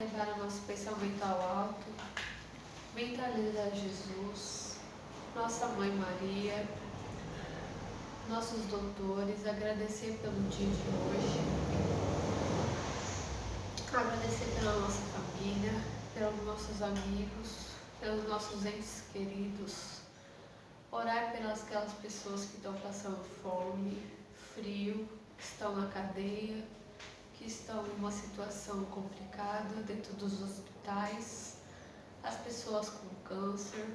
Levar o nosso pensamento ao alto, mentalizar Jesus, nossa Mãe Maria, nossos doutores, agradecer pelo dia de hoje, agradecer pela nossa família, pelos nossos amigos, pelos nossos entes queridos, orar pelas aquelas pessoas que estão passando fome, frio, que estão na cadeia, que estão em uma situação complicada dentro dos hospitais, as pessoas com câncer,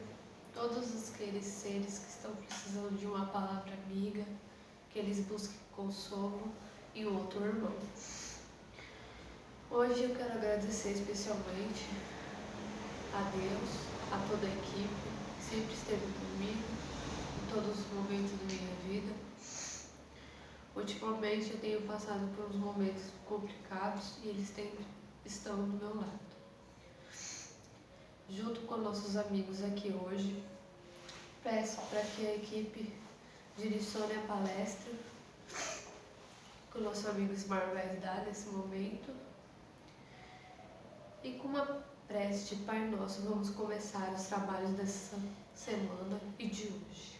todos aqueles seres que estão precisando de uma palavra amiga, que eles busquem consolo e um outro irmão. Hoje eu quero agradecer especialmente a Deus, a toda a equipe que sempre esteve comigo em todos os momentos da minha vida. Ultimamente eu tenho passado por uns momentos complicados e eles estão do meu lado. Junto com nossos amigos aqui hoje, peço para que a equipe direcione a palestra que o nosso amigo Ismar vai dar nesse momento. E com uma prece de Pai Nosso, vamos começar os trabalhos dessa semana e de hoje.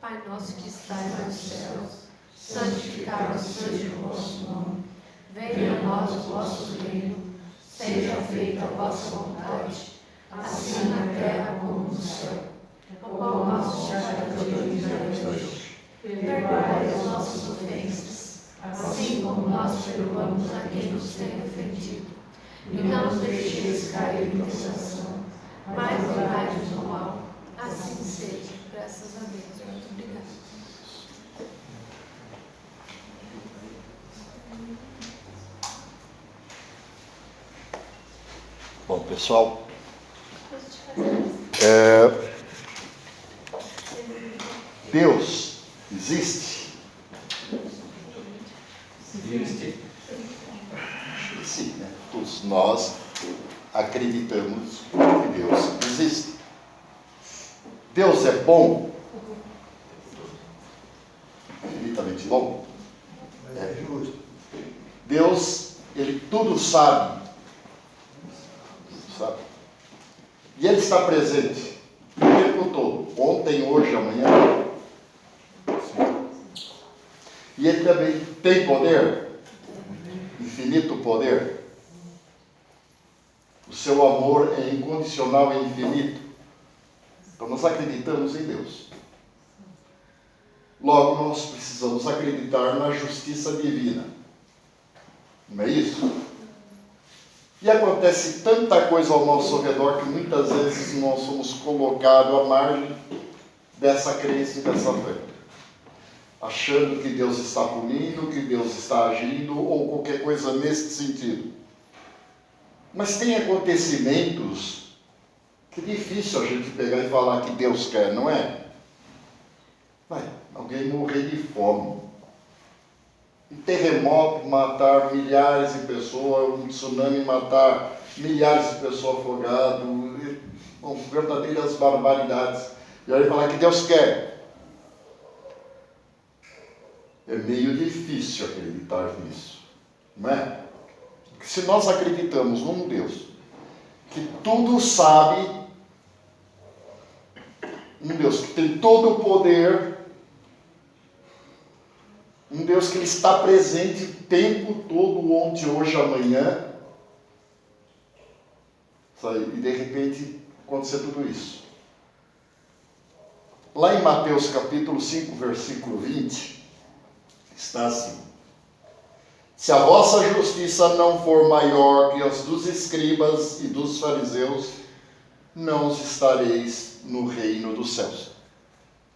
Pai nosso que estás nos céus, santificado seja o vosso nome. Venha a nós o vosso reino, seja feita a vossa vontade, assim na terra como no céu. O pão nosso de cada dia nos dai hoje. Perdoai as nossas ofensas, assim como nós perdoamos a quem nos tem ofendido. E não nos deixeis cair em tentação, mas livrai-nos do mal. Assim seja. Graças a Deus. Muito obrigada. Bom, pessoal, Deus existe? Existe. Sim, né? Todos nós acreditamos que Deus existe. Deus é bom? Infinitamente bom? É justo. Deus, Ele tudo sabe. E Ele está presente o tempo todo, ontem, hoje, amanhã. E Ele também tem poder, infinito poder. O seu amor é incondicional e infinito. Então nós acreditamos em Deus. Logo nós precisamos acreditar na justiça divina. Não é isso? E acontece tanta coisa ao nosso redor que muitas vezes nós somos colocados à margem dessa crença e dessa fé, achando que Deus está punindo, que Deus está agindo ou qualquer coisa nesse sentido. Mas tem acontecimentos que é difícil a gente pegar e falar que Deus quer, não é? Vai, alguém morrer de fome. Um terremoto matar milhares de pessoas, um tsunami matar milhares de pessoas afogadas, verdadeiras barbaridades. E aí falar que Deus quer. É meio difícil acreditar nisso, não é? Porque se nós acreditamos num Deus que tudo sabe, um Deus que tem todo o poder, um Deus que Ele está presente o tempo todo, ontem, hoje, amanhã. E de repente acontecer tudo isso. Lá em Mateus capítulo 5, versículo 20, está assim: se a vossa justiça não for maior que as dos escribas e dos fariseus, não estareis no reino dos céus.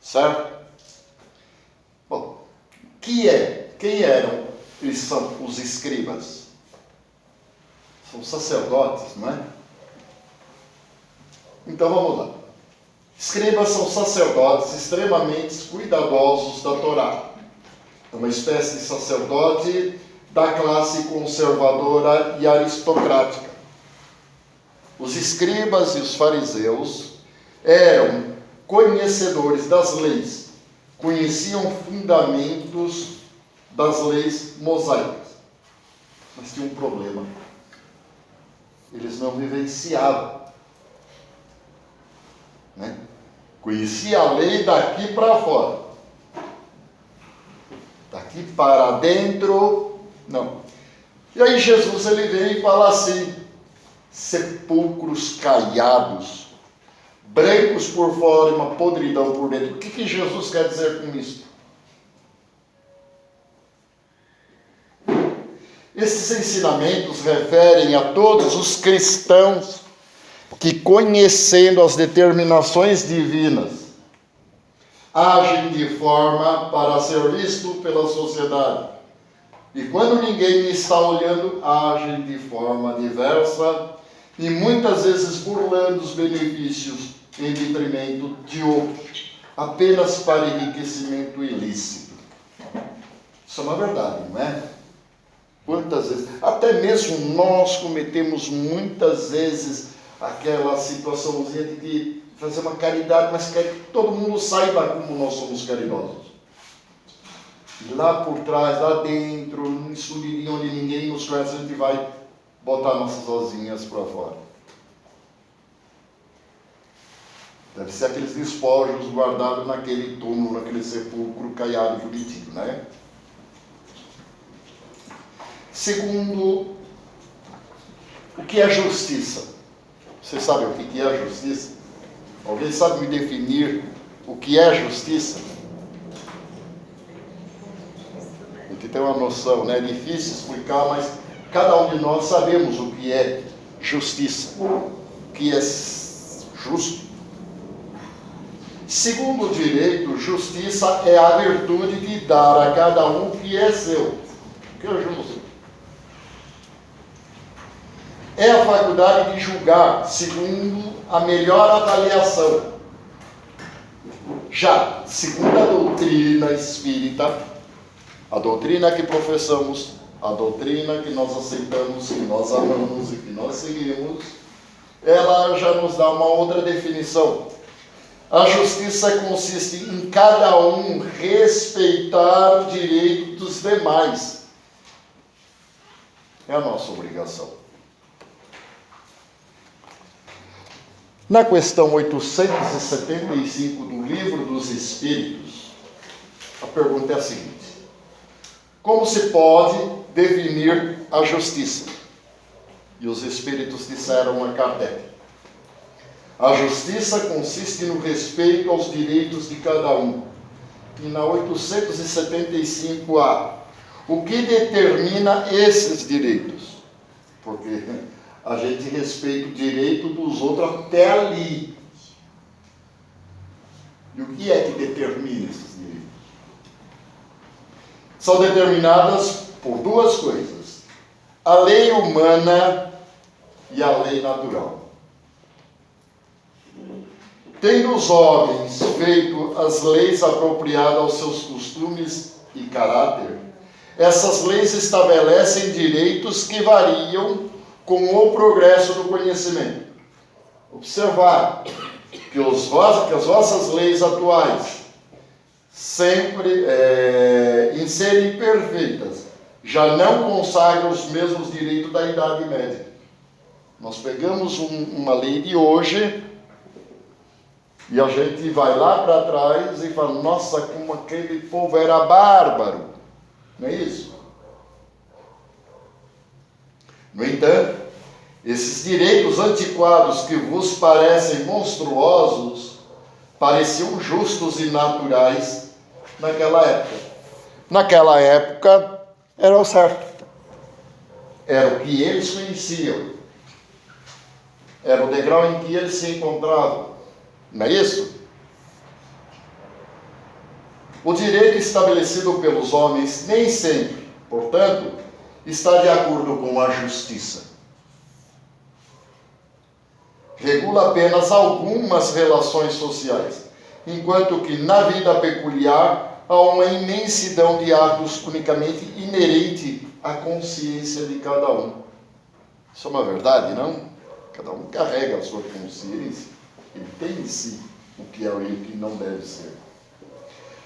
Certo? Bom, quem eram os escribas? São sacerdotes, não é? Então vamos lá. Escribas são sacerdotes extremamente cuidadosos da Torá. É uma espécie de sacerdote da classe conservadora e aristocrática. Os escribas e os fariseus eram conhecedores das leis, conheciam fundamentos das leis mosaicas. Mas tinha um problema. eles não vivenciavam. Né? Conhecia a lei daqui para fora. Daqui para dentro, não. E aí Jesus ele vem e fala assim: sepulcros caiados, brancos por fora e uma podridão por dentro. O que Jesus quer dizer com isso? Esses ensinamentos referem a todos os cristãos que, conhecendo as determinações divinas, agem de forma para ser visto pela sociedade. E quando ninguém está olhando, agem de forma diversa e muitas vezes burlando os benefícios em detrimento de outros, apenas para enriquecimento ilícito. Isso é uma verdade, não é? Quantas vezes, até mesmo nós cometemos muitas vezes aquela situaçãozinha de fazer uma caridade, mas quer que todo mundo saiba como nós somos caridosos. E lá por trás, lá dentro, num escondidinho onde ninguém nos conhece, a gente vai botar nossas asinhas para fora. Deve ser aqueles despojos guardados naquele túmulo, naquele sepulcro caiado bonitinho, né? Segundo, o que é justiça? Você sabe o que é justiça? Alguém sabe me definir o que é justiça? A gente tem uma noção, né? É difícil explicar, mas cada um de nós sabemos o que é justiça, o que é justo. Segundo o direito, justiça é a virtude de dar a cada um o que é seu. O que é justo? É a faculdade de julgar segundo a melhor avaliação. Já, segundo a doutrina espírita, a doutrina que professamos, a doutrina que nós aceitamos, que nós amamos e que nós seguimos, ela já nos dá uma outra definição. A justiça consiste em cada um respeitar o direito dos demais. É a nossa obrigação. Na questão 875 do Livro dos Espíritos, a pergunta é a seguinte: como se pode definir a justiça? E os Espíritos disseram a Kardec: a justiça consiste no respeito aos direitos de cada um. E na 875A, o que determina esses direitos? Porque a gente respeita o direito dos outros até ali. E o que é que determina esses direitos? São determinadas por duas coisas: a lei humana e a lei natural. Tendo os homens feito as leis apropriadas aos seus costumes e caráter, essas leis estabelecem direitos que variam com o progresso do conhecimento. Observar que as vossas leis atuais, sempre em serem perfeitas, já não consagram os mesmos direitos da Idade Média. Nós pegamos uma lei de hoje e a gente vai lá para trás e fala: nossa, como aquele povo era bárbaro. Não é isso? No entanto, esses direitos antiquados que vos parecem monstruosos, pareciam justos e naturais naquela época. Naquela época, era o certo. Era o que eles conheciam. Era o degrau em que eles se encontravam. Não é isso? O direito estabelecido pelos homens nem sempre, portanto, está de acordo com a justiça. Regula apenas algumas relações sociais, enquanto que na vida peculiar há uma imensidão de atos unicamente inerente à consciência de cada um. Isso é uma verdade, não? Cada um carrega a sua consciência. Ele tem em si o que é e o que não deve ser.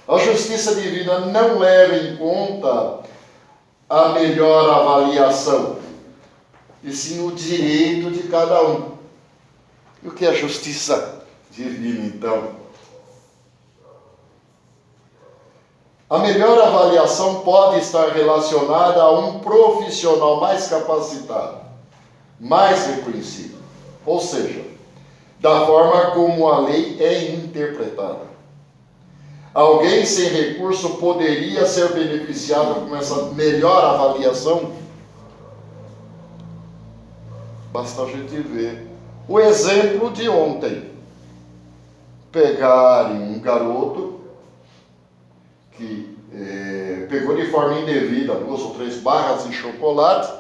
A justiça divina não leva em conta a melhor avaliação. e sim o direito de cada um. E o que é justiça divina, então? A melhor avaliação pode estar relacionada a um profissional mais capacitado, mais reconhecido, ou seja, da forma como a lei é interpretada. Alguém sem recurso poderia ser beneficiado com essa melhor avaliação? Basta a gente ver o exemplo de ontem. Pegarem um garoto que pegou de forma indevida 2 ou 3 barras de chocolate.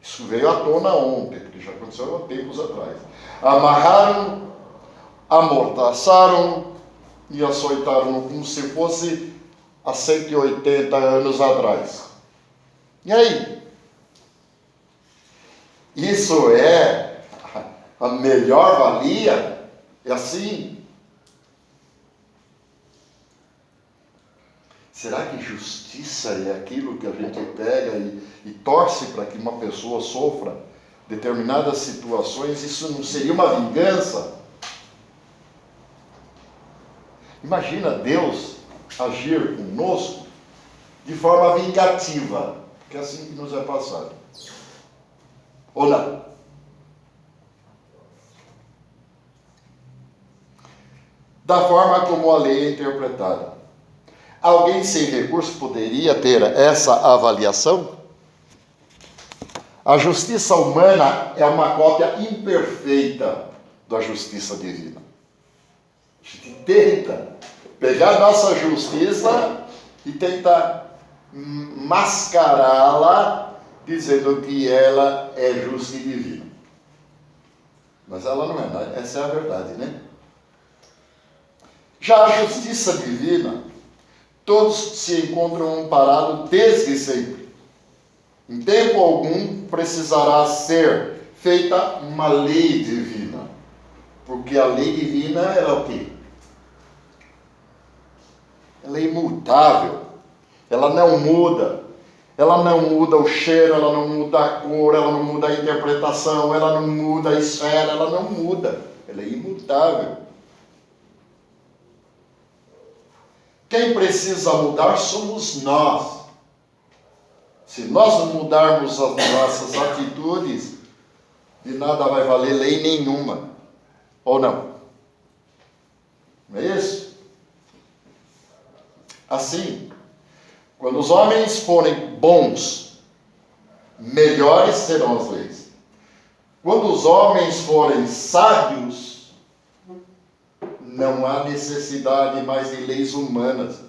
Isso veio à tona ontem, porque já aconteceu há tempos atrás. Amarraram, amordaçaram e açoitaram como se fosse há 180 anos atrás. E aí? Isso é a melhor valia? É assim? Será que justiça é aquilo que a gente pega e torce para que uma pessoa sofra determinadas situações? Isso não seria uma vingança? Imagina Deus agir conosco de forma vingativa, que é assim que nos é passado. Ou não? Da forma como a lei é interpretada. Alguém sem recurso poderia ter essa avaliação? A justiça humana é uma cópia imperfeita da justiça divina. A gente tenta pegar a nossa justiça e tenta mascará-la dizendo que ela é justa e divina. Mas ela não é, essa é a verdade, né? Já a justiça divina, todos se encontram amparados desde sempre. Em tempo algum precisará ser feita uma lei divina. Porque a lei divina ela é o quê? Ela é imutável. Ela não muda. Ela não muda o cheiro, ela não muda a cor, ela não muda a interpretação, ela não muda a esfera, ela não muda. Ela é imutável. Quem precisa mudar somos nós. Se nós não mudarmos as nossas atitudes, de nada vai valer lei nenhuma. Ou não? Não é isso? Assim, quando os homens forem bons, melhores serão as leis. Quando os homens forem sábios, não há necessidade mais de leis humanas.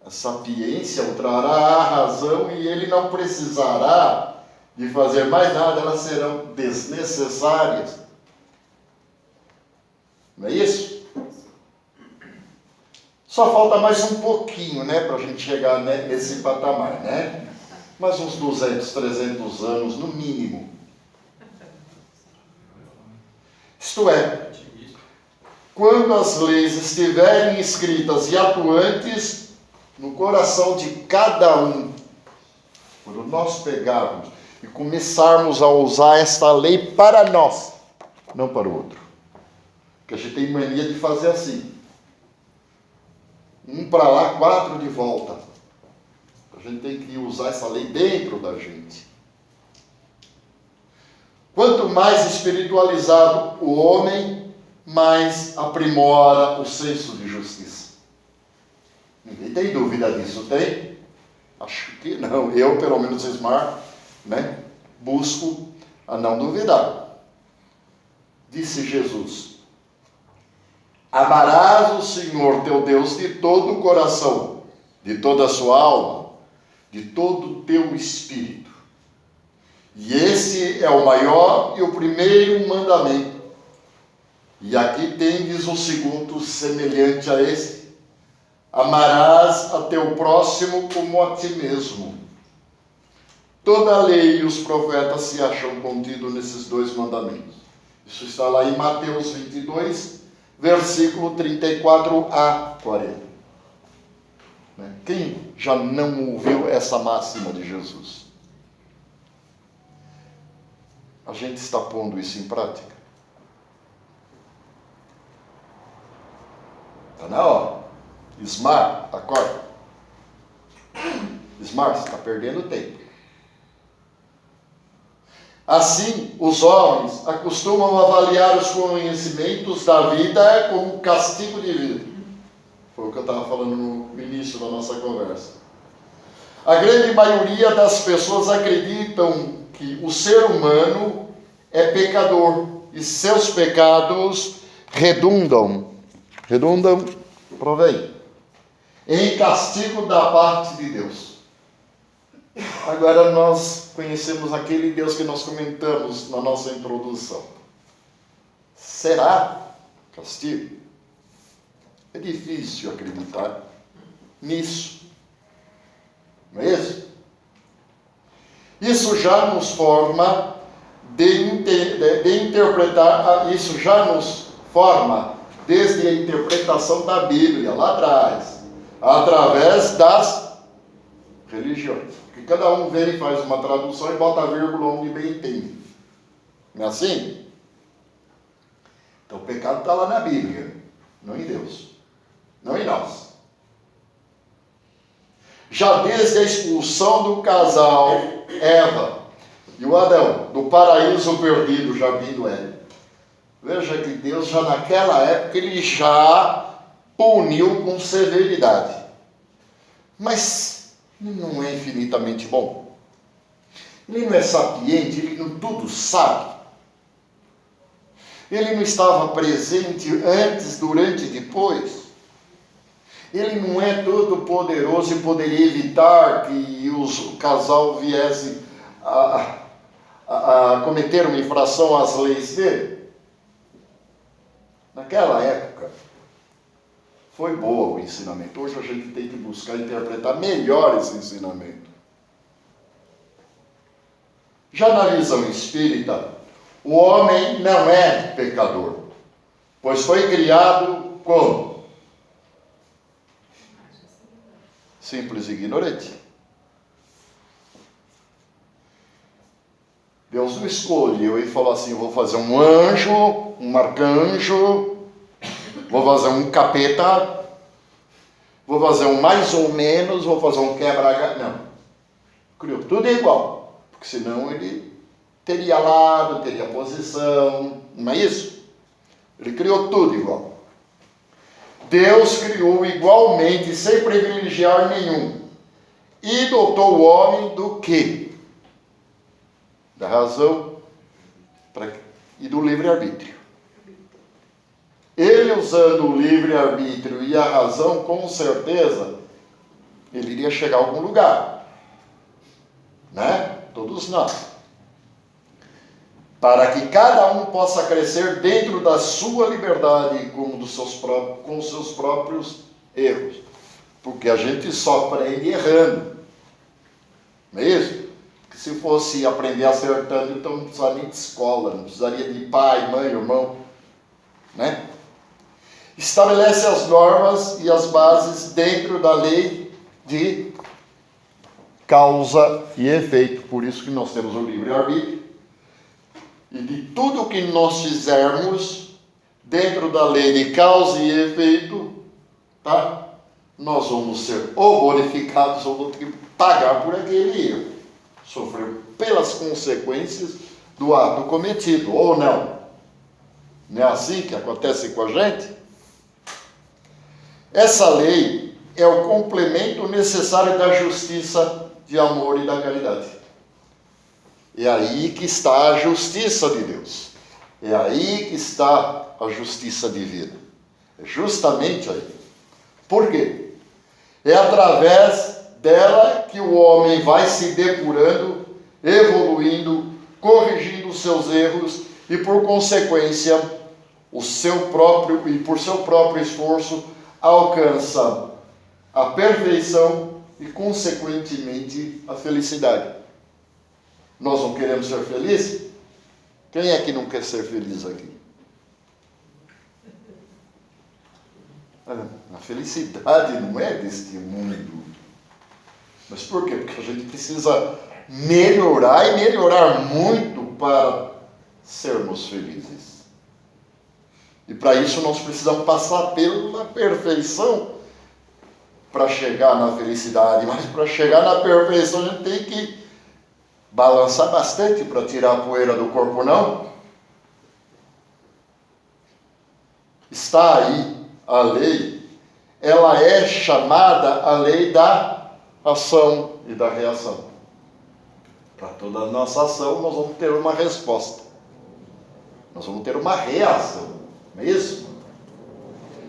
A sapiência o trará à razão e ele não precisará de fazer mais nada, elas serão desnecessárias. Não é isso? Só falta mais um pouquinho, né, para a gente chegar nesse patamar, né? Mais uns 200, 300 anos, no mínimo. Isto é, quando as leis estiverem escritas e atuantes no coração de cada um, quando nós pegarmos e começarmos a usar esta lei para nós, não para o outro. Porque a gente tem mania de fazer assim. Um para lá, 4 de volta. A gente tem que usar essa lei dentro da gente. Quanto mais espiritualizado o homem, mais aprimora o senso de justiça. Ninguém tem dúvida disso, tem? Acho que não. Eu, pelo menos, Ismar, né, busco a não duvidar. Disse Jesus: amarás o Senhor teu Deus de todo o coração, de toda a sua alma, de todo o teu espírito. E esse é o maior e o primeiro mandamento. E aqui tendes o segundo semelhante a este: amarás a teu próximo como a ti mesmo. Toda a lei e os profetas se acham contidos nesses 2 mandamentos. Isso está lá em Mateus 22, versículo 34 a 40. Quem já não ouviu essa máxima de Jesus? a gente está pondo isso em prática? Está na hora. Ismar, acorda. Ismar, você está perdendo tempo. Assim, os homens acostumam avaliar os conhecimentos da vida como castigo de vida. Foi o que eu estava falando no início da nossa conversa. A grande maioria das pessoas acreditam que o ser humano é pecador e seus pecados redundam, provém, em castigo da parte de Deus. Agora nós conhecemos aquele Deus que nós comentamos na nossa introdução. Será castigo? É difícil acreditar nisso. Não é isso? Isso já nos forma de interpretar, isso já nos forma desde a interpretação da Bíblia, lá atrás, através das religiões. Porque cada um vem e faz uma tradução e bota a vírgula onde bem entende. Não é assim? Então o pecado está lá na Bíblia, não em Deus, não em nós. Já desde a expulsão do casal Eva e o Adão, do paraíso perdido, o jardim do Éden, veja que Deus já naquela época, ele já puniu com severidade. Mas ele não é infinitamente bom. Ele não é sapiente, ele não tudo sabe. Ele não estava presente antes, durante e depois. Ele não é todo poderoso e poderia evitar que o casal viesse a cometer uma infração às leis dele. Naquela época, foi boa o ensinamento. Hoje a gente tem que buscar interpretar melhor esse ensinamento. Já na visão espírita, o homem não é pecador, pois foi criado como? Simples e ignorante. Deus não escolheu e falou assim: vou fazer um anjo, um arcanjo, vou fazer um capeta, vou fazer um mais ou menos, vou fazer um quebra-galho. Não. Criou tudo igual. Porque senão ele teria lado, teria posição. Não é isso? Ele criou tudo igual. Deus criou igualmente, sem privilegiar nenhum. E dotou o homem do quê? Da razão e do livre-arbítrio. Ele, usando o livre-arbítrio e a razão, com certeza, ele iria chegar a algum lugar. Né? Todos nós. Para que cada um possa crescer dentro da sua liberdade, como com os seus próprios erros. Porque a gente só aprende errando. Não é isso? Porque se fosse aprender acertando, então não precisaria nem de escola, não precisaria de pai, mãe, irmão. Né? Estabelece as normas e as bases dentro da lei de causa e efeito. Por isso que nós temos o livre-arbítrio. E de tudo que nós fizermos dentro da lei de causa e efeito, tá? Nós vamos ser ou bonificados ou vamos ter que pagar por aquele erro. Sofrer pelas consequências do ato cometido, ou não. Não é assim que acontece com a gente? Essa lei é o complemento necessário da justiça, de amor e da caridade. É aí que está a justiça de Deus. É aí que está a justiça divina. É justamente aí. Por quê? É através dela que o homem vai se depurando, evoluindo, corrigindo os seus erros e, por consequência, por seu próprio esforço, alcança a perfeição e, consequentemente, a felicidade. Nós não queremos ser felizes? Quem é que não quer ser feliz aqui? A felicidade não é deste mundo. Mas por quê? Porque a gente precisa melhorar e melhorar muito para sermos felizes. E para isso nós precisamos passar pela perfeição para chegar na felicidade. Mas para chegar na perfeição a gente tem que balançar bastante para tirar a poeira do corpo, não? Está aí a lei. Ela é chamada a lei da ação e da reação. Para toda a nossa ação nós vamos ter uma resposta. Nós vamos ter uma reação. Não é isso?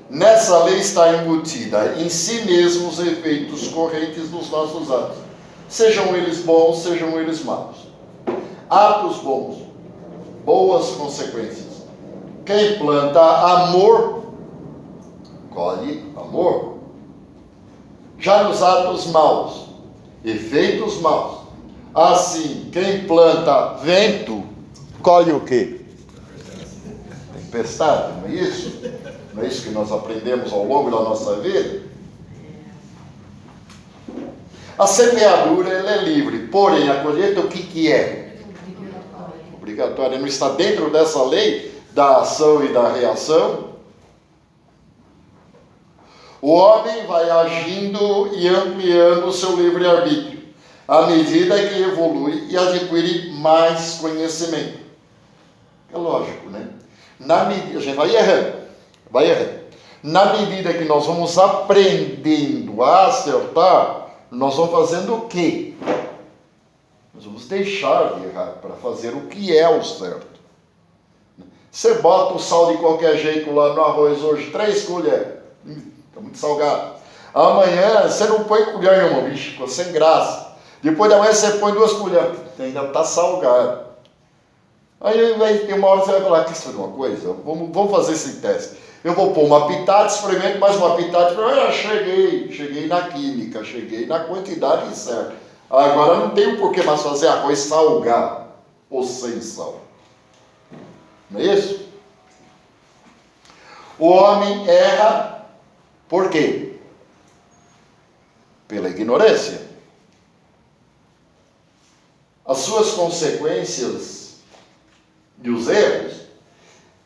Nessa lei está embutida em si mesmo os efeitos correntes dos nossos atos. Sejam eles bons, sejam eles maus. Atos bons, boas consequências. Quem planta amor, colhe amor. Já nos atos maus, efeitos maus. Assim, quem planta vento, colhe o quê? Tempestade, não é isso? Não é isso que nós aprendemos ao longo da nossa vida? A semeadura ela é livre, porém a colheita o que é? Obrigatória. Não está dentro dessa lei da ação e da reação? O homem vai agindo e ampliando o seu livre-arbítrio à medida que evolui e adquire mais conhecimento. É lógico, né? A gente vai errando. Na medida que nós vamos aprendendo a acertar, nós vamos fazendo o quê? Nós vamos deixar de errar para fazer o que é o certo. Você bota o sal de qualquer jeito lá no arroz hoje, 3 colheres. Está muito salgado. Amanhã você não põe colher nenhuma, bicho, ficou sem graça. Depois da manhã você põe 2 colheres, ainda está salgado. Aí tem uma hora que você vai falar, quer saber uma coisa? Vamos fazer esse teste. Eu vou pôr uma pitada, experimento mais uma pitada. Cheguei na química, cheguei na quantidade certa. Agora não tem por que mais fazer arroz salgado ou sem sal. Não é isso? O homem erra por quê? Pela ignorância. As suas consequências e os erros,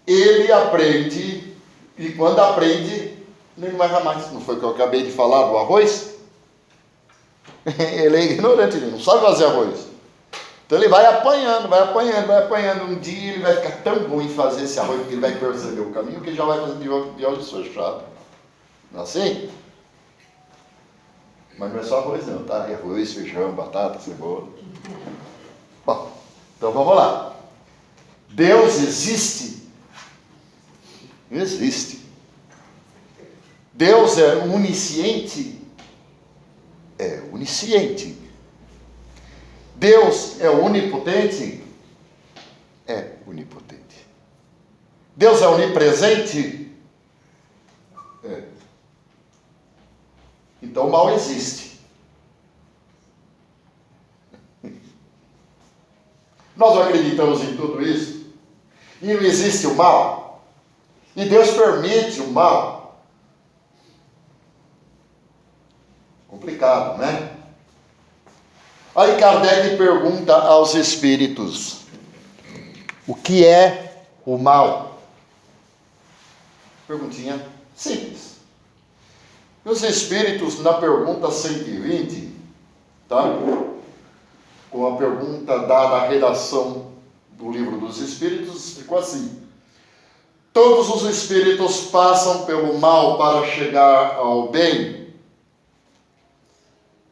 ele aprende, e quando aprende, nem vai errar mais. Não foi o que eu acabei de falar do arroz? Ele é ignorante, ele não sabe fazer arroz. Então ele vai apanhando. Um dia ele vai ficar tão bom em fazer esse arroz que ele vai perceber o caminho que ele já vai fazer de olhos fechados. Não é assim? Mas não é só arroz não, tá? É arroz, feijão, batata, cebola. Bom, então vamos lá. Deus existe? Existe. Deus é onisciente? É onisciente. Deus é onipotente? É onipotente. Deus é onipresente? É. Então o mal existe. Nós não acreditamos em tudo isso? E não existe o mal? E Deus permite o mal? Complicado, né? Aí Kardec pergunta aos espíritos: o que é o mal? Perguntinha simples. E os espíritos, na pergunta 120, tá? Com a pergunta dada à redação do Livro dos Espíritos, ficou assim: todos os espíritos passam pelo mal para chegar ao bem?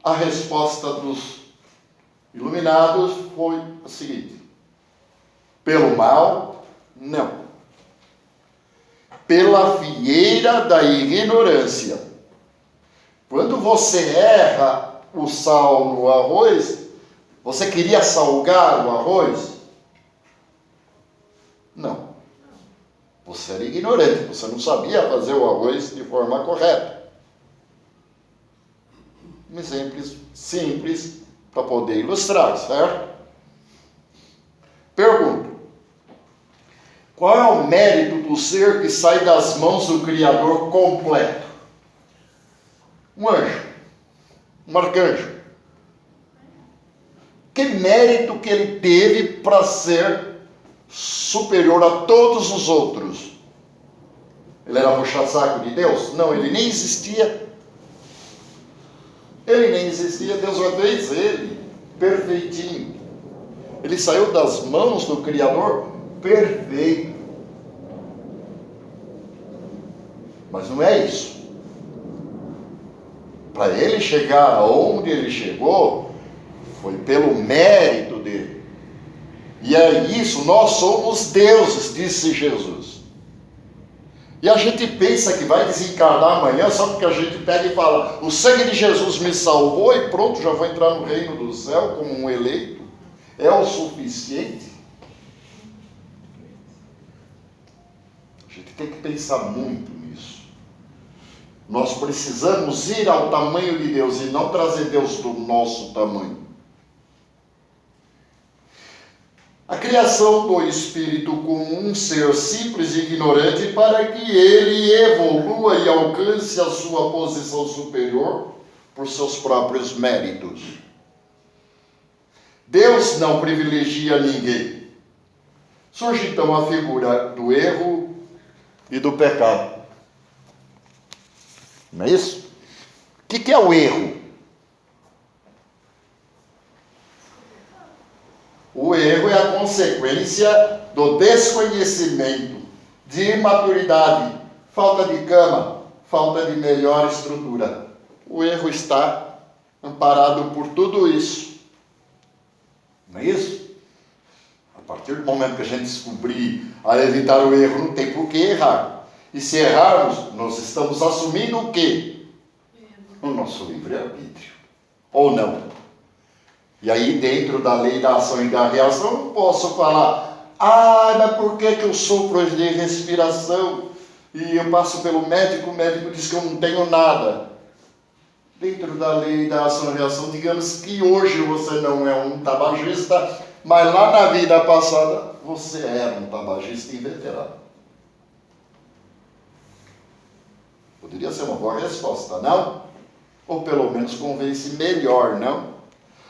A resposta dos iluminados foi a seguinte: pelo mal, não. Pela fieira da ignorância. Quando você erra o sal no arroz, você queria salgar o arroz? Não. Você era ignorante, você não sabia fazer o arroz de forma correta. Um exemplo simples para poder ilustrar, certo? Pergunto: qual é o mérito do ser que sai das mãos do Criador completo? Um anjo, um arcanjo. Que mérito que ele teve para ser superior a todos os outros. Ele era puxa-saco de Deus? Não, ele nem existia. Ele nem existia, Deus já fez ele perfeitinho. Ele saiu das mãos do Criador perfeito. Mas não é isso. Para ele chegar aonde ele chegou, foi pelo mérito dele. E é isso, nós somos deuses, disse Jesus. E a gente pensa que vai desencarnar amanhã só porque a gente pega e fala: o sangue de Jesus me salvou e pronto, já vou entrar no reino do céu como um eleito. É o suficiente? A gente tem que pensar muito nisso. Nós precisamos ir ao tamanho de Deus e não trazer Deus do nosso tamanho. A criação do Espírito como um ser simples e ignorante para que ele evolua e alcance a sua posição superior por seus próprios méritos. Deus não privilegia ninguém. Surge então a figura do erro e do pecado. Não é isso? O que é o erro? O erro é a consequência do desconhecimento, de imaturidade, falta de cama, falta de melhor estrutura. O erro está amparado por tudo isso. Não é isso? A partir do momento que a gente descobrir a evitar o erro, não tem por que errar. E se errarmos, nós estamos assumindo o quê? O nosso livre-arbítrio. Ou não? E aí, dentro da lei da ação e da reação, eu não posso falar: mas por que eu sofro de respiração? E eu passo pelo médico, o médico diz que eu não tenho nada. Dentro da lei da ação e reação, digamos que hoje você não é um tabagista, mas lá na vida passada você era um tabagista inveterado. Poderia ser uma boa resposta, não? Ou pelo menos convence melhor, não?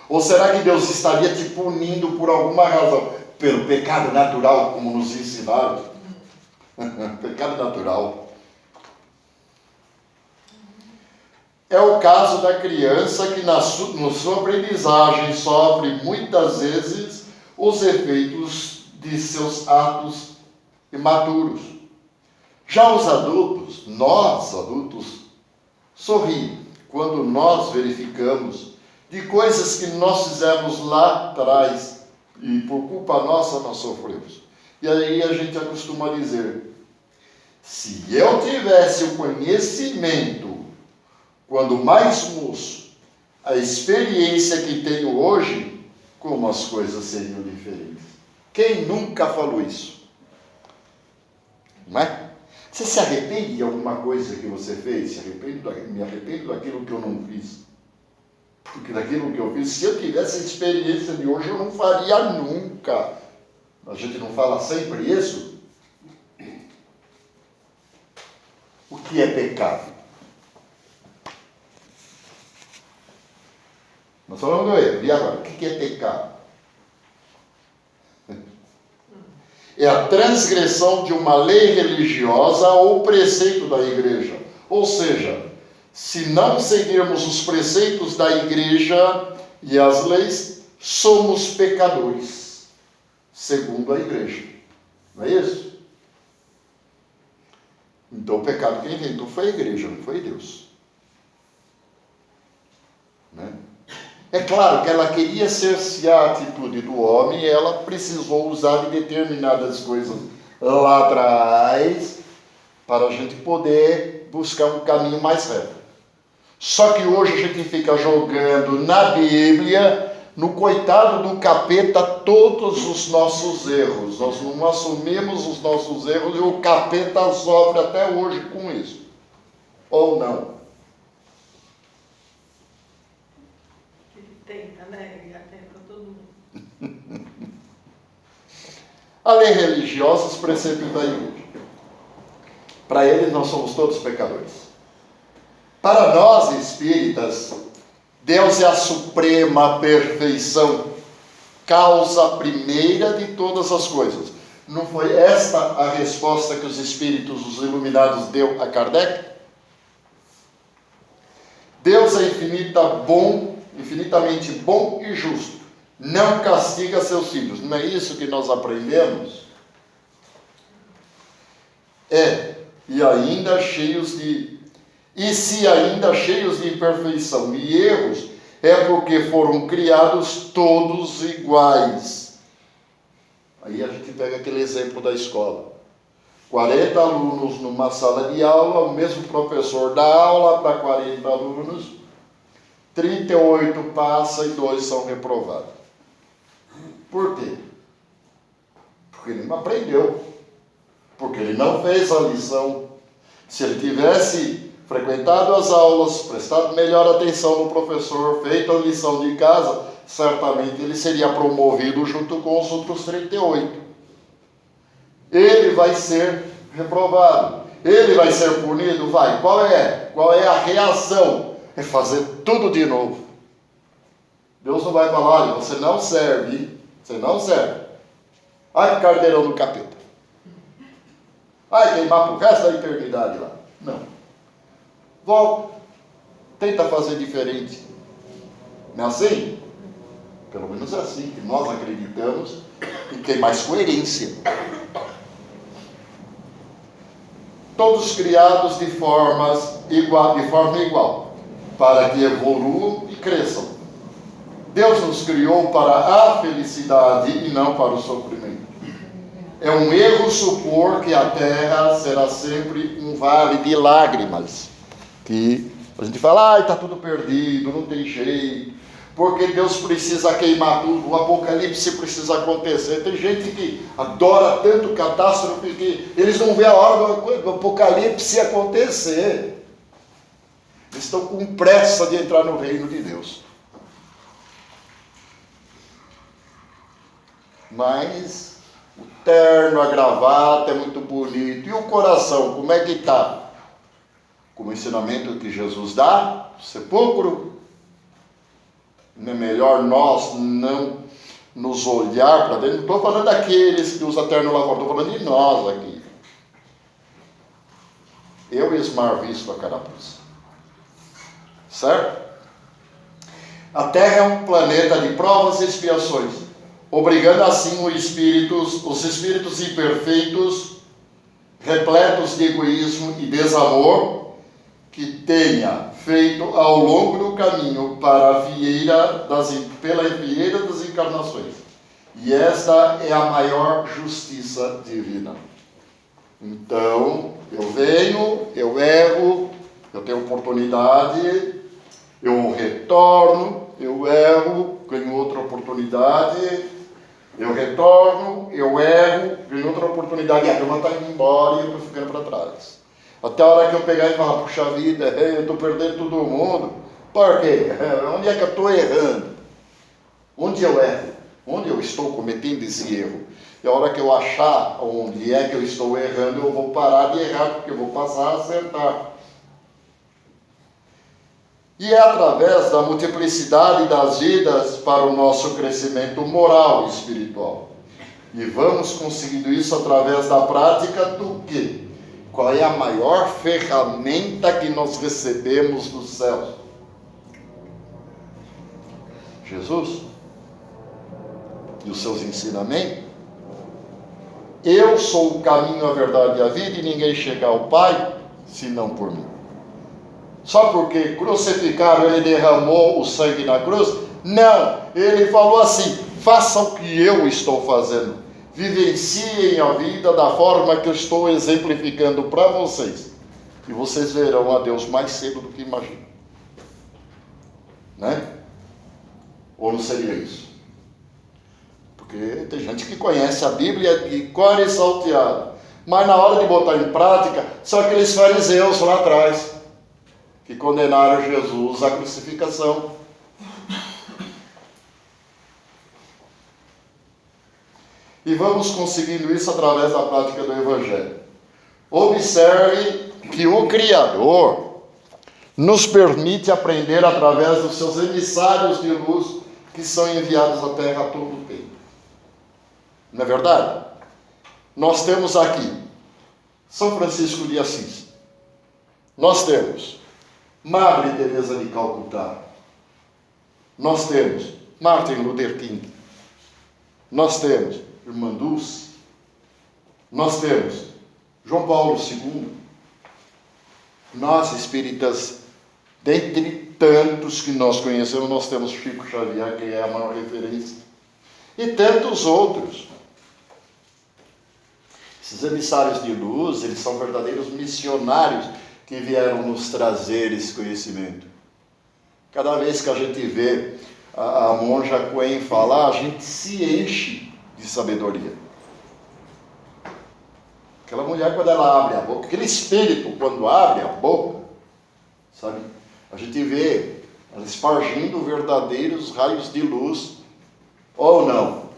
Ou será que Deus estaria te punindo por alguma razão? Pelo pecado natural, como nos ensinaram? Pecado natural. É o caso da criança que na sua aprendizagem sofre muitas vezes os efeitos de seus atos imaturos. Já os adultos, nós adultos, sorrimos quando nós verificamos de coisas que nós fizemos lá atrás e por culpa nossa nós sofremos. E aí a gente acostuma dizer: se eu tivesse o conhecimento quando mais moço, a experiência que tenho hoje, como as coisas seriam diferentes. Quem nunca falou isso? Não é? Você se arrepende de alguma coisa que você fez? Me arrependo daquilo que eu não fiz. Porque daquilo que eu fiz, se eu tivesse a experiência de hoje, eu não faria nunca. A gente não fala sempre isso? O que é pecado? Nós falamos do erro. E agora, o que é pecado? É a transgressão de uma lei religiosa ou preceito da igreja. Ou seja, se não seguirmos os preceitos da igreja e as leis, somos pecadores, segundo a igreja. Não é isso? Então o pecado quem inventou foi a igreja, não foi Deus. Né? É claro que ela queria cercear a atitude do homem e ela precisou usar de determinadas coisas lá atrás para a gente poder buscar um caminho mais reto. Só que hoje a gente fica jogando na Bíblia, no coitado do capeta, todos os nossos erros. Nós não assumimos os nossos erros e o capeta sofre até hoje com isso. Ou não? Tenta, né? Ele atenta todo mundo. A lei religiosa, os preceitos da igreja. Para eles nós somos todos pecadores. Para nós espíritas, Deus é a suprema perfeição, causa primeira de todas as coisas. Não foi esta a resposta que os espíritos, os iluminados, deu a Kardec? Deus é infinitamente bom e justo. Não castiga seus filhos. Não é isso que nós aprendemos? E se ainda cheios de imperfeição e erros, é porque foram criados todos iguais. Aí a gente pega aquele exemplo da escola. 40 alunos numa sala de aula, o mesmo professor dá aula para 40 alunos, 38 passam e 2 são reprovados. Por quê? Porque ele não aprendeu. Porque ele não fez a lição. Se ele tivesse frequentado as aulas, prestado melhor atenção no professor, feito a lição de casa, certamente ele seria promovido junto com os outros 38. Ele vai ser reprovado. Ele vai ser punido? Vai. Qual é a reação? É fazer tudo de novo. Deus não vai falar, olha, você não serve. Você não serve. Ai, que carneirão do capeta. Ai, queimar pro resto da eternidade lá. Não. Volta. Tenta fazer diferente. Não é assim? Pelo menos é assim que nós acreditamos e tem mais coerência. Todos criados de forma igual, para que evoluam e cresçam. Deus nos criou para a felicidade e não para o sofrimento. É um erro supor que a terra será sempre um vale de lágrimas. Que a gente fala, está tudo perdido, não tem jeito, porque Deus precisa queimar tudo, o apocalipse precisa acontecer. Tem gente que adora tanto catástrofe que eles não vê a hora do apocalipse acontecer. Eles estão com pressa de entrar no reino de Deus. Mas o terno, a gravata é muito bonito. E o coração, como é que está? Como o ensinamento que Jesus dá, sepulcro. Não é melhor nós não nos olhar para dentro? Não estou falando daqueles que usam terno lá fora, estou falando de nós aqui. Eu esmar visto a carapuça. Certo? A Terra é um planeta de provas e expiações, obrigando assim os espíritos imperfeitos, repletos de egoísmo e desamor, que tenha feito ao longo do caminho pela fieira das encarnações. E esta é a maior justiça divina. Então, eu venho, eu erro, eu tenho oportunidade, eu retorno, eu erro, ganho outra oportunidade, eu retorno, eu erro, ganho outra oportunidade, e a turma está indo embora e eu estou ficando para trás. Até a hora que eu pegar e falar, puxa vida, eu estou perdendo todo mundo. Por quê? Onde é que eu estou errando? Onde eu erro? Onde eu estou cometendo esse erro? E a hora que eu achar onde é que eu estou errando, eu vou parar de errar, porque eu vou passar a acertar. E é através da multiplicidade das vidas para o nosso crescimento moral e espiritual. E vamos conseguindo isso através da prática do quê? Qual é a maior ferramenta que nós recebemos dos céus? Jesus e os seus ensinamentos. Eu sou o caminho, a verdade e a vida, e ninguém chega ao Pai senão por mim. Só porque crucificaram, ele derramou o sangue na cruz? Não, ele falou assim, façam o que eu estou fazendo. Vivenciem a vida da forma que eu estou exemplificando para vocês. E vocês verão a Deus mais cedo do que imaginam. Né? Ou não seria isso? Porque tem gente que conhece a Bíblia de cor e salteado. Mas na hora de botar em prática, são aqueles fariseus lá atrás, que condenaram Jesus à crucificação. E vamos conseguindo isso através da prática do Evangelho. Observe que o Criador nos permite aprender através dos seus emissários de luz que são enviados à Terra a todo tempo. Não é verdade? Nós temos aqui São Francisco de Assis. Nós temos Madre Teresa de Calcutá. Nós temos Martin Luther King. Nós temos Irmã Dulce. Nós temos João Paulo II. Nós, espíritas, dentre tantos que nós conhecemos, nós temos Chico Xavier, que é a maior referência. E tantos outros. Esses emissários de luz, eles são verdadeiros missionários que vieram nos trazer esse conhecimento. Cada vez que a gente vê a monja Coen falar, a gente se enche de sabedoria. Aquela mulher, quando ela abre a boca, aquele espírito, quando abre a boca, sabe? A gente vê ela espargindo verdadeiros raios de luz, ou não.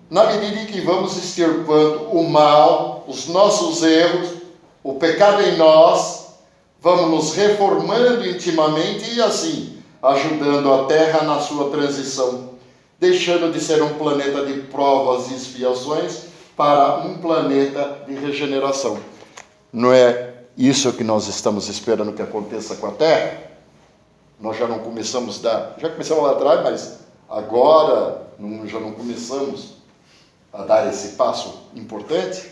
Na medida em que vamos extirpando o mal, os nossos erros, o pecado em nós, vamos nos reformando intimamente e assim, ajudando a Terra na sua transição, deixando de ser um planeta de provas e expiações para um planeta de regeneração. Não é isso que nós estamos esperando que aconteça com a Terra? Nós já não começamos já começamos lá atrás, mas agora já não começamos a dar esse passo importante?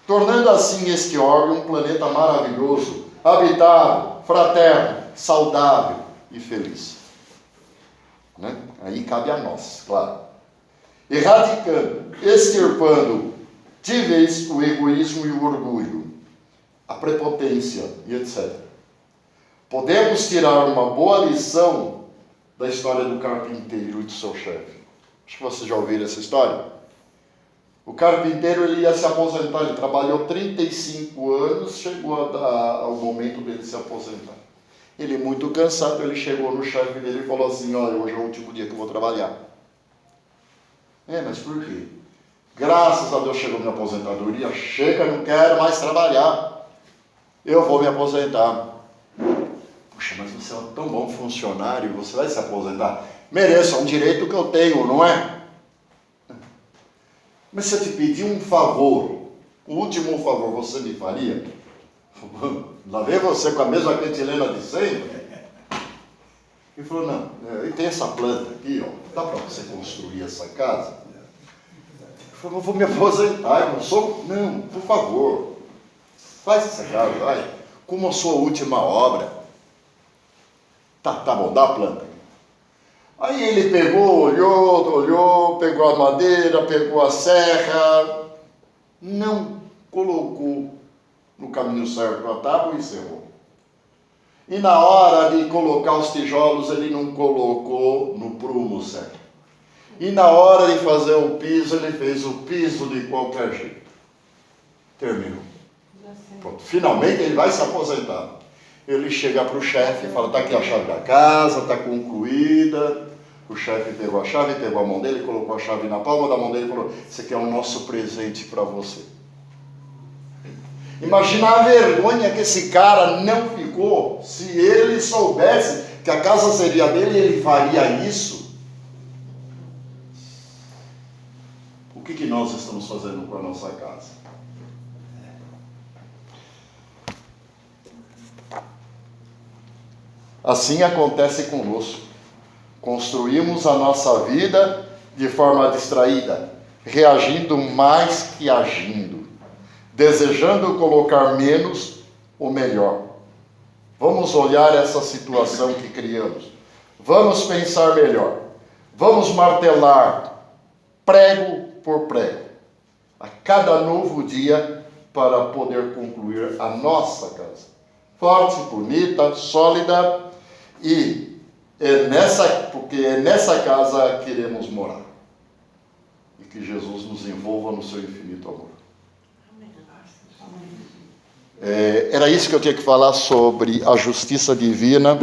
Tornando assim este órgão um planeta maravilhoso, habitável, fraterno, saudável e feliz. Né? Aí cabe a nós, claro. Erradicando, extirpando de vez o egoísmo e o orgulho, a prepotência e etc. Podemos tirar uma boa lição da história do carpinteiro e do seu chefe. Acho que vocês já ouviram essa história. O carpinteiro, ele ia se aposentar, ele trabalhou 35 anos, chegou ao momento dele se aposentar. Ele, muito cansado, ele chegou no chefe dele e falou assim: olha, hoje é o último dia que eu vou trabalhar. Mas por quê? Graças a Deus chegou minha aposentadoria, chega, não quero mais trabalhar. Eu vou me aposentar. Puxa, mas você é um tão bom funcionário, você vai se aposentar? Mereço, é um direito que eu tenho, não é? Mas se eu te pedir um favor, o último favor, você me faria? Lá vem você com a mesma cantilena de sempre? Ele falou: não, e tem essa planta aqui, ó, dá para você construir essa casa? Ele falou: eu vou me aposentar, eu não sou... Não, por favor, faz essa casa, vai, como a sua última obra. Tá bom, dá a planta. Aí ele pegou, olhou, pegou a madeira, pegou a serra, não colocou no caminho certo a tábua e encerrou. E na hora de colocar os tijolos, ele não colocou no prumo certo. E na hora de fazer o piso, ele fez o piso de qualquer jeito. Terminou. Pronto. Finalmente ele vai se aposentar. Ele chega para o chefe e fala: está aqui a chave da casa, está concluída. O chefe pegou a chave, pegou a mão dele, colocou a chave na palma da mão dele e falou: esse aqui é o nosso presente para você. Imagina a vergonha que esse cara não ficou. Se ele soubesse que a casa seria dele, ele faria isso. O que nós estamos fazendo com a nossa casa? Assim acontece conosco. Construímos a nossa vida de forma distraída, reagindo mais que agindo, desejando colocar menos ou melhor. Vamos olhar essa situação que criamos. Vamos pensar melhor. Vamos martelar prego por prego a cada novo dia para poder concluir a nossa casa. Forte, bonita, sólida, e porque é nessa casa que queremos morar. E que Jesus nos envolva no seu infinito amor. Era isso que eu tinha que falar sobre a justiça divina.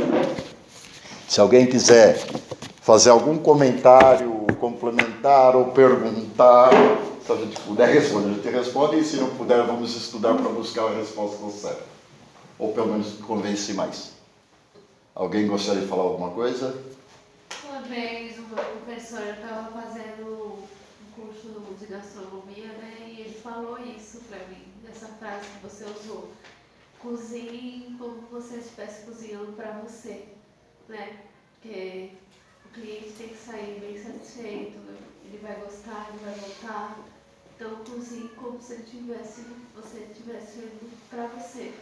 Se alguém quiser fazer algum comentário, complementar ou perguntar, se a gente puder responder, a gente responde, e se não puder, vamos estudar para buscar a resposta certa. Ou pelo menos convencer mais. Alguém gostaria de falar alguma coisa? Uma vez uma professora estava fazendo um curso de gastronomia, né? E ele falou isso para mim, essa frase que você usou. Cozinhe como você estivesse cozinhando para você, né? Porque o cliente tem que sair bem satisfeito, ele vai gostar, ele vai voltar. Então cozinhe como se você estivesse indo para você.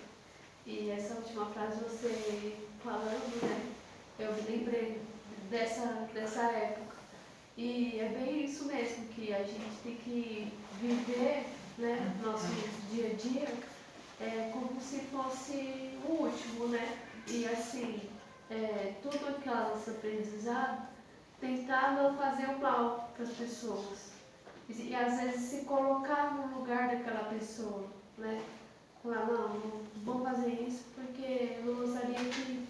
E essa última frase você falando, né? Eu me lembrei dessa época. E é bem isso mesmo, que a gente tem que viver, né, nosso dia a dia como se fosse o último, né? E assim, tudo aquele nosso aprendizado, tentar não fazer o mal para as pessoas. E às vezes se colocar no lugar daquela pessoa, né? Falar, não vou fazer isso porque eu não gostaria que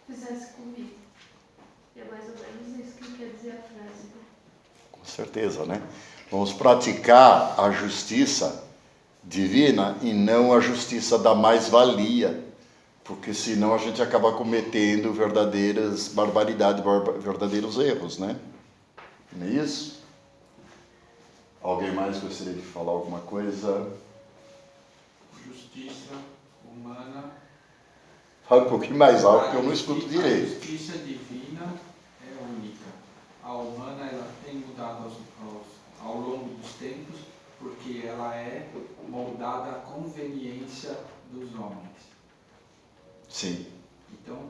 fizesse comigo. E é mais ou menos isso que quer dizer a frase, né? Com certeza, né? Vamos praticar a justiça divina e não a justiça da mais-valia, porque senão a gente acaba cometendo verdadeiras barbaridades, verdadeiros erros, né? Não é isso? Alguém mais gostaria de falar alguma coisa? Justiça humana. Fala um pouquinho mais alto, que eu não escuto direito. A justiça divina é única. A humana ela tem mudado ao longo dos tempos, porque ela é moldada à conveniência dos homens. Sim. Então,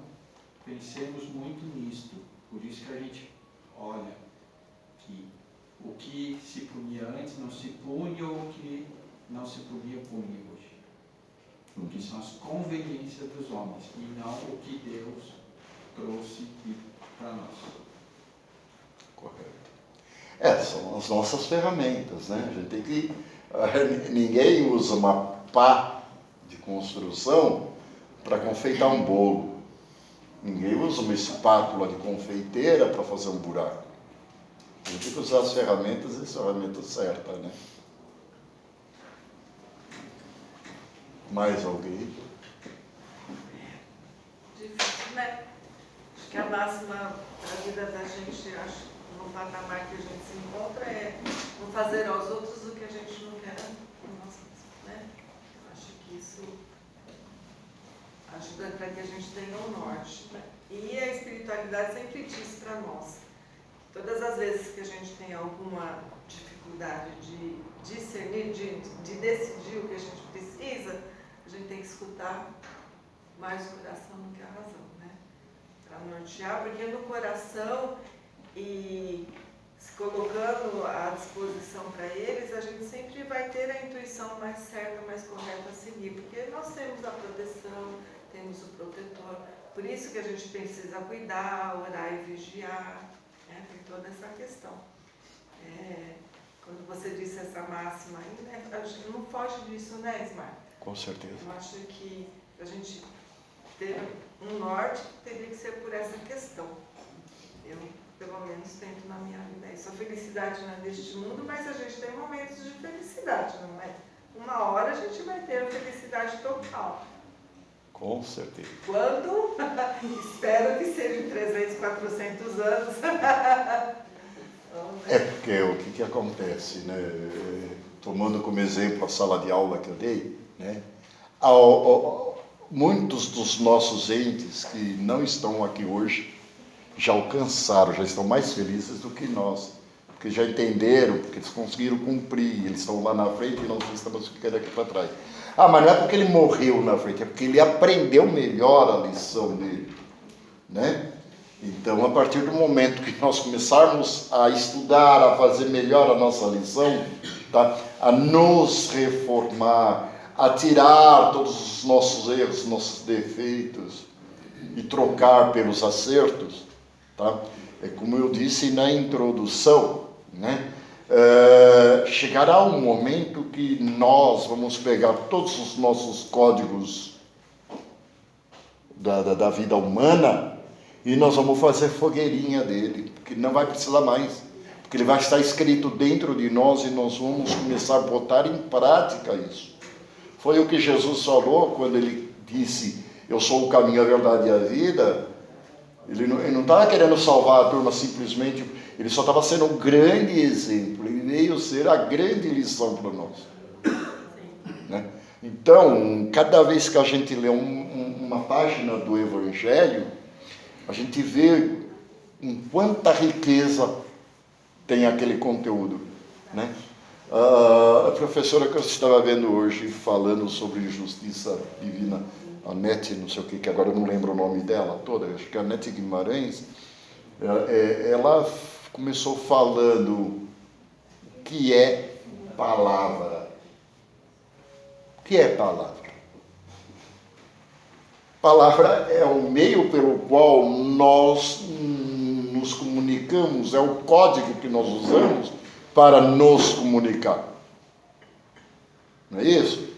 pensemos muito nisto. Por isso que a gente olha que o que se punia antes não se pune, ou o que não se punia, pune hoje. O que são as conveniências dos homens e não o que Deus trouxe para nós. Correto. São as nossas ferramentas, né? A gente tem que... Ninguém usa uma pá de construção para confeitar um bolo. Ninguém usa uma espátula de confeiteira para fazer um buraco. A gente tem que usar as ferramentas e as ferramentas certas, né? Mais alguém? Difícil, né? Acho que a máxima da vida da gente, acho, no patamar que a gente se encontra, é não fazer aos outros o que a gente não quer a nós mesmos, né? Eu acho que isso ajuda para que a gente tenha um norte, né? E a espiritualidade sempre diz para nós, todas as vezes que a gente tem alguma dificuldade de discernir, de decidir o que a gente precisa, a gente tem que escutar mais o coração do que a razão, né? Para nortear, porque no coração e se colocando à disposição para eles, a gente sempre vai ter a intuição mais certa, mais correta a seguir, porque nós temos a proteção, temos o protetor, por isso que a gente precisa cuidar, orar e vigiar, né? Tem toda essa questão. Quando você disse essa máxima aí, né? A gente não foge disso, né, Ismar? Com certeza. Eu acho que a gente ter um norte teria que ser por essa questão. Eu, pelo menos, tento na minha vida isso. A felicidade não é deste mundo, mas a gente tem momentos de felicidade, não é? Uma hora a gente vai ter a felicidade total. Com certeza. Quando? Espero que seja em 300, 400 anos. Porque o que acontece, né? Tomando como exemplo a sala de aula que eu dei, né? Muitos dos nossos entes que não estão aqui hoje já alcançaram, já estão mais felizes do que nós, porque já entenderam, porque eles conseguiram cumprir, eles estão lá na frente e nós estamos ficando aqui para trás. Mas não é porque ele morreu na frente, é porque ele aprendeu melhor a lição dele, né? Então, a partir do momento que nós começarmos a estudar, a fazer melhor a nossa lição, tá? A nos reformar, a tirar todos os nossos erros, nossos defeitos e trocar pelos acertos, tá? É como eu disse na introdução, né? Chegará um momento que nós vamos pegar todos os nossos códigos da vida humana e nós vamos fazer fogueirinha dele, porque não vai precisar mais, porque ele vai estar escrito dentro de nós e nós vamos começar a botar em prática isso. Foi o que Jesus falou quando ele disse, eu sou o caminho, a verdade e a vida. Ele não estava querendo salvar a turma simplesmente, ele só estava sendo um grande exemplo, ele veio ser a grande lição para nós. Né? Então, cada vez que a gente lê uma página do Evangelho, a gente vê em quanta riqueza tem aquele conteúdo. Né? A professora que eu estava vendo hoje falando sobre justiça divina, a Nete, não sei o que agora eu não lembro o nome dela toda, acho que é a Nete Guimarães, ela começou falando o que é palavra. O que é palavra? Palavra é o meio pelo qual nós nos comunicamos, é o código que nós usamos para nos comunicar. Não é isso?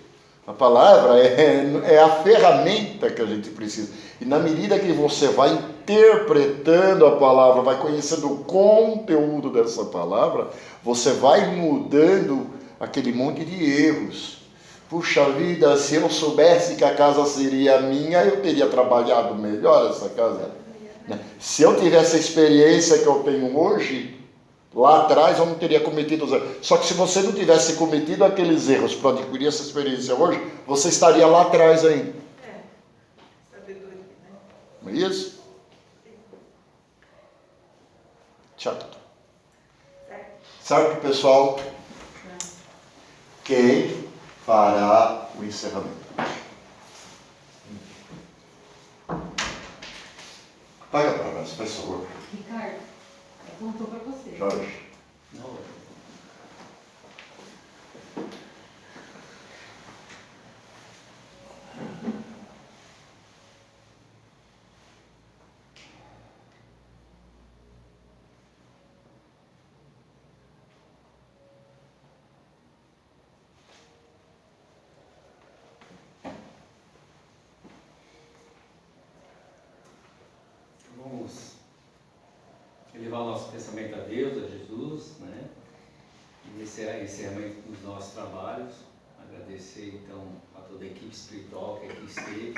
A palavra é a ferramenta que a gente precisa. E na medida que você vai interpretando a palavra, vai conhecendo o conteúdo dessa palavra, você vai mudando aquele monte de erros. Puxa vida, se eu soubesse que a casa seria minha, eu teria trabalhado melhor essa casa. Se eu tivesse a experiência que eu tenho hoje, lá atrás eu não teria cometido os erros. Só que se você não tivesse cometido aqueles erros para adquirir essa experiência hoje, você estaria lá atrás ainda. Sabedoria, né? Não é isso? Certo. Certo, pessoal? Quem fará o encerramento? Paga para nós, por favor. Ricardo, apontou para você. Jorge. Não, vamos elevar o nosso pensamento a Deus, a Jesus, né? E nesse encerramento dos nossos trabalhos, agradecer então a toda a equipe espiritual que aqui esteve,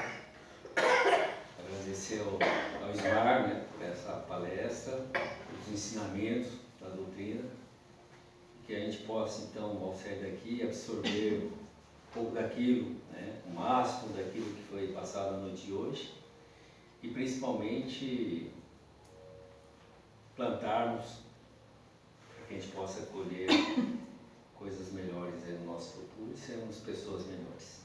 agradecer ao Ismar, né, por essa palestra, os ensinamentos da doutrina, que a gente possa então, ao sair daqui, absorver um pouco daquilo, né, o máximo daquilo que foi passado na noite de hoje, e principalmente plantarmos para que a gente possa colher coisas melhores no nosso futuro e sermos pessoas melhores.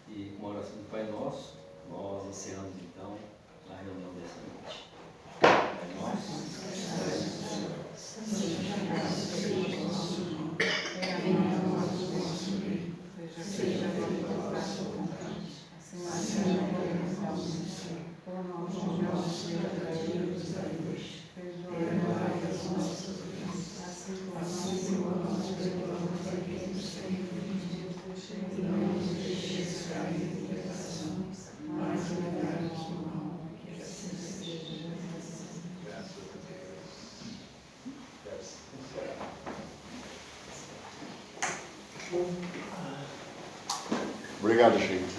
E com a oração do Pai Nosso, nós encerramos então a reunião dessa noite. Pai Nosso, seja feita a vossa vontade, assim na terra como no céu. O nosso verdadeiro nos dai hoje. Perdoai as nossas ofensas, assim como nós perdoamos a quem nos tem ofendido. E não nos deixeis cair em tentação, mas livrai-nos do mal, que assim seja. Obrigado, gente.